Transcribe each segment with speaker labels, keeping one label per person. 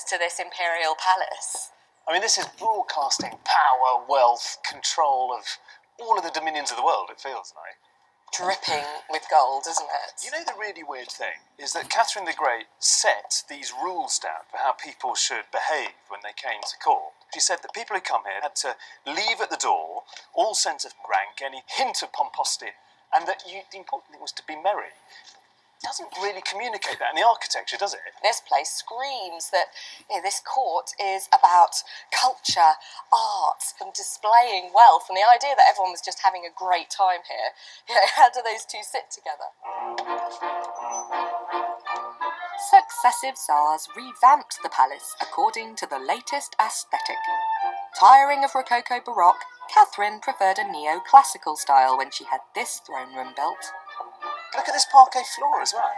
Speaker 1: to this imperial palace.
Speaker 2: I mean, this is broadcasting power, wealth, control of all of the dominions of the world, it feels like.
Speaker 1: Dripping with gold, isn't it?
Speaker 2: You know, the really weird thing is that Catherine the Great set these rules down for how people should behave when they came to court. She said that people who come here had to leave at the door all sense of rank, any hint of pomposity, and that the important thing was to be merry. Doesn't really communicate that in the architecture, does it?
Speaker 1: This place screams that this court is about culture, art, and displaying wealth, and the idea that everyone was just having a great time here. How do those two sit together? Successive Tsars revamped the palace according to the latest aesthetic. Tiring of Rococo Baroque, Catherine preferred a neoclassical style when she had this throne room built.
Speaker 2: Look at this parquet floor as well.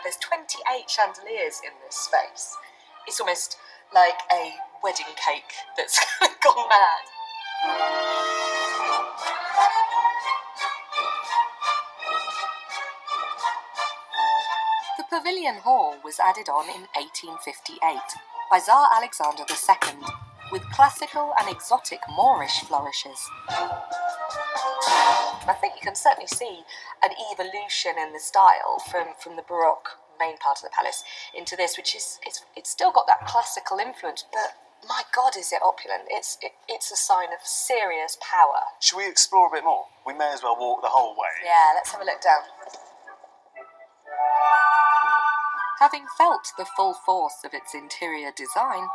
Speaker 1: There's 28 chandeliers in this space. It's almost like a wedding cake that's gone mad. The Pavilion Hall was added on in 1858 by Tsar Alexander II, with classical and exotic Moorish flourishes. I think you can certainly see an evolution in the style from the Baroque main part of the palace into this, which is it's still got that classical influence, but my God, is it opulent? It's a sign of serious power.
Speaker 2: Should we explore a bit more? We may as well walk the whole way.
Speaker 1: Yeah, let's have a look down. Having felt the full force of its interior design,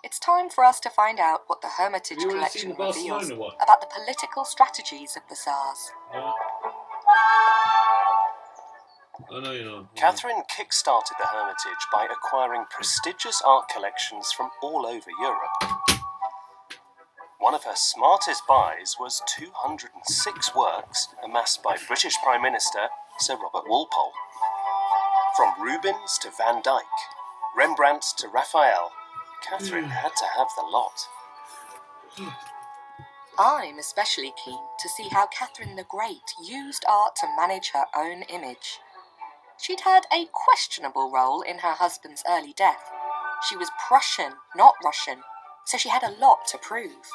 Speaker 1: it's time for us to find out what the Hermitage collection reveals about the political strategies of the Tsars.
Speaker 2: Catherine kick-started the Hermitage by acquiring prestigious art collections from all over Europe. One of her smartest buys was 206 works amassed by British Prime Minister Sir Robert Walpole. From Rubens to Van Dyck, Rembrandt to Raphael, Catherine had to have the lot.
Speaker 1: I'm especially keen to see how Catherine the Great used art to manage her own image. She'd had a questionable role in her husband's early death. She was Prussian, not Russian, so she had a lot to prove.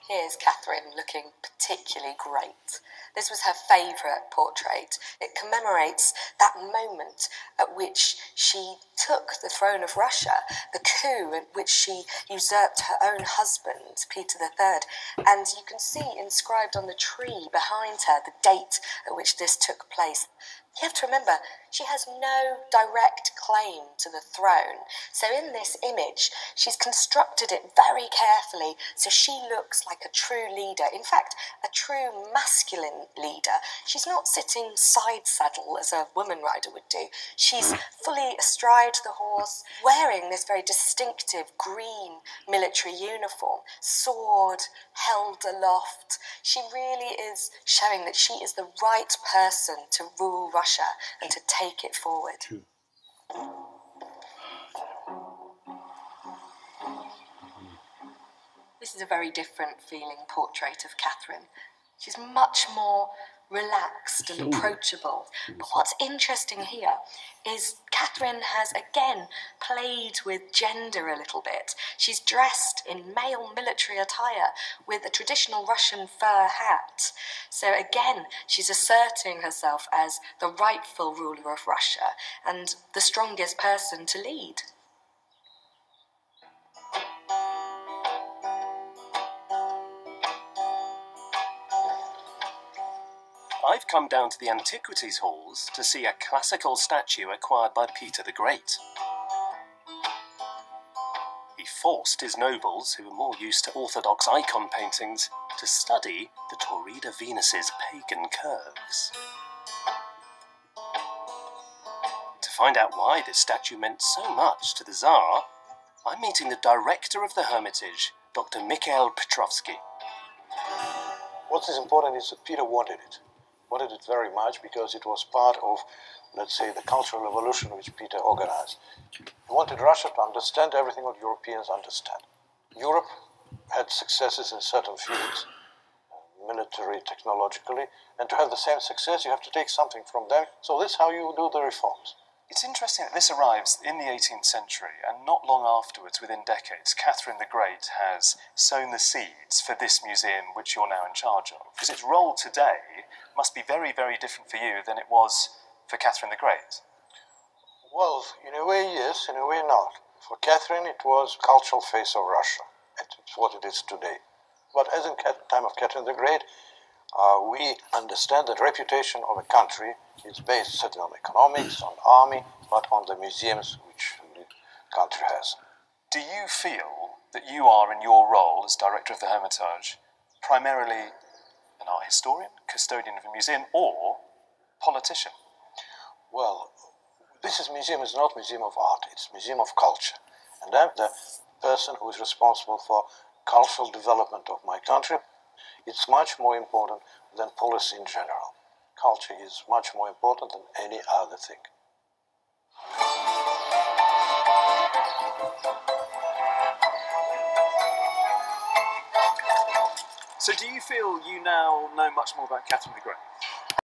Speaker 1: Here's Catherine looking particularly great. This was her favourite portrait. It commemorates that moment at which she took the throne of Russia, the coup in which she usurped her own husband, Peter III. And you can see inscribed on the tree behind her the date at which this took place. You have to remember, she has no direct claim to the throne. So in this image, she's constructed it very carefully so she looks like a true leader. In fact, a true masculine leader. She's not sitting side saddle as a woman rider would do. She's fully astride the horse, wearing this very distinctive green military uniform, sword held aloft. She really is showing that she is the right person to rule Russia and to take it forward. This is a very different feeling portrait of Catherine. She's much more relaxed and approachable. But what's interesting here is Catherine has again played with gender a little bit. She's dressed in male military attire with a traditional Russian fur hat. So again, she's asserting herself as the rightful ruler of Russia and the strongest person to lead.
Speaker 2: I've come down to the Antiquities Halls to see a classical statue acquired by Peter the Great. He forced his nobles, who were more used to orthodox icon paintings, to study the Taurida Venus's pagan curves. To find out why this statue meant so much to the Tsar, I'm meeting the director of the Hermitage, Dr. Mikhail Petrovsky.
Speaker 3: What is important is that Peter wanted it. Wanted it very much because it was part of, let's say, the cultural evolution which Peter organized. He wanted Russia to understand everything what Europeans understand. Europe had successes in certain fields, military, technologically, and to have the same success you have to take something from them. So this is how you do the reforms.
Speaker 2: It's interesting that this arrives in the 18th century, and not long afterwards, within decades, Catherine the Great has sown the seeds for this museum which you're now in charge of. Because its role today must be very, very different for you than it was for Catherine the Great.
Speaker 3: Well, in a way, yes, in a way, not. For Catherine, it was cultural face of Russia. It's what it is today. But as in time of Catherine the Great, we understand that reputation of a country is based certainly on economics, on army, but on the museums which the country has.
Speaker 2: Do you feel that you are, in your role as director of the Hermitage, primarily an art historian, custodian of a museum, or politician?
Speaker 3: Well, this museum is not museum of art, it's museum of culture. And I'm the person who is responsible for cultural development of my country. It's much more important than policy in general. Culture is much more important than any other thing.
Speaker 2: So do you feel you now know much more about Catherine the Great?